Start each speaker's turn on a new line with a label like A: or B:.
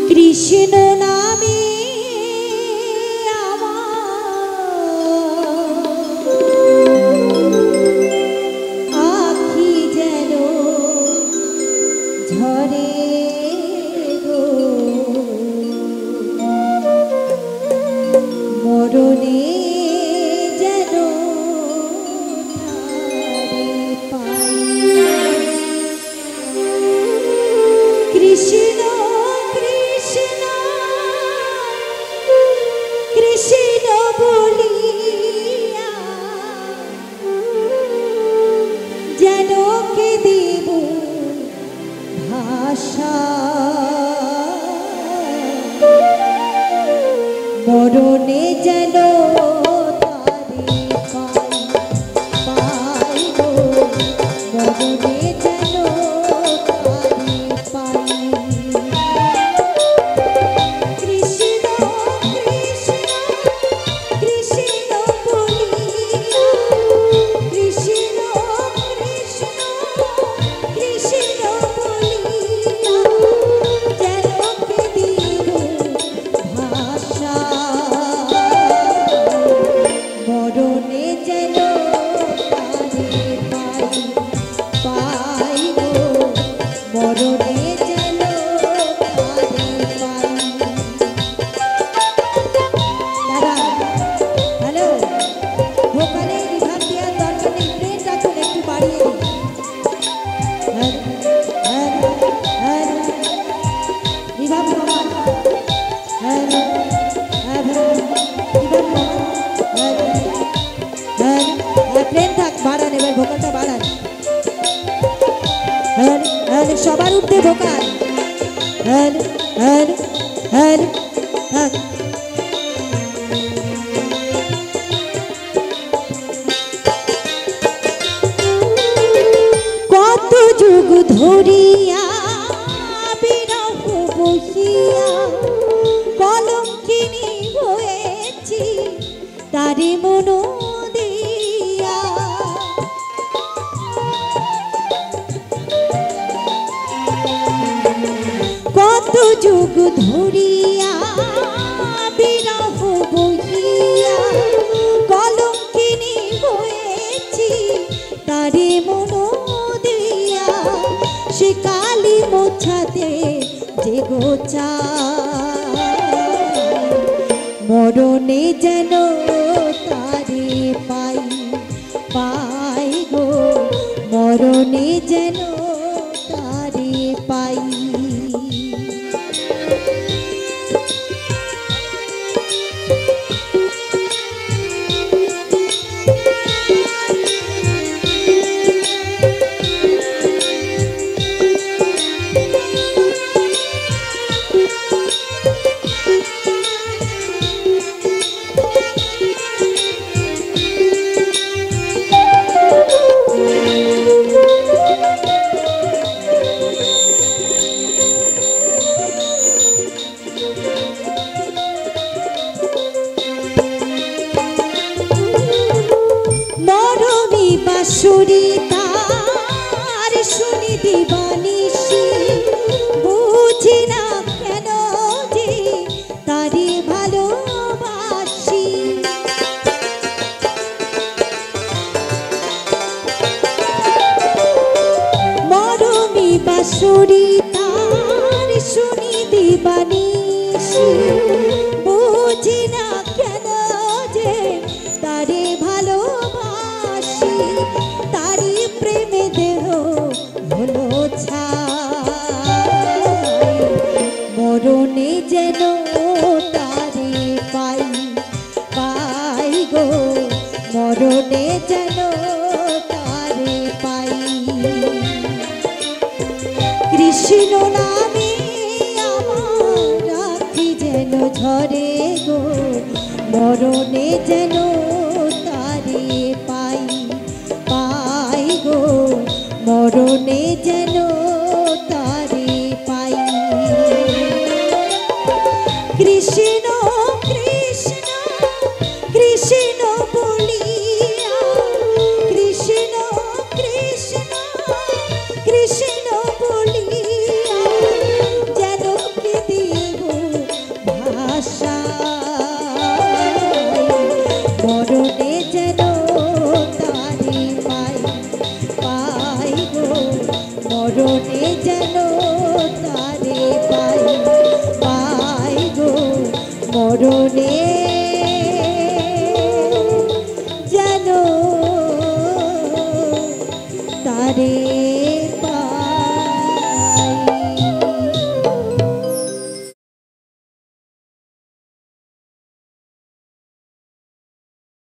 A: কৃষ্ণ নামে আখি যেন ঝরে গো মরণে যেন পাই কৃষ্ণ কৃষ্ণ বলিয়া যেন কে দেব ভাষা মরণে যেন তারে পাই গো মরণে যেন সবার উঠতে ভোকাল কত যুগ ধরিয়া বিরহ বসিয়া কলঙ্কিনী হয়েছি তারে মন দিয়া কত যুগ ধরিয়া বিরহ বহিয়া কলঙ্কিনী হয়েছি তারে মন দিয়া সে কালি মোছাতে যে গোচা মরণে যেন তারে পাই গো মরণে যেন তারে পাই বাঁশুরি তার শুনি দিবানিশি বুঝি না কেন যে তারে ভালোবাসি মরমি বাঁশুরি তার শুনি দিবানিশি বুঝি না কেন যে তারে ভালোবাসি তারি প্রেমে দেহ হলো ছাই মরণে যেন তারে পাই গো মরণে যেন তারে পাই কৃষ্ণ নামে আমার আখি যেন ঝরে গো মরণে যেন তারে পাই গো মরণে যেন তারে পাই কৃষ্ণ কৃষ্ণ কৃষ্ণ বলিয়া কৃষ্ণ কৃষ্ণ কৃষ্ণ বলিয়া যেন কে দেব আশা মরণে যেন তারে পাই পাই গো মরণে যেন তারে পাই পাই গো মরণে যেন তারে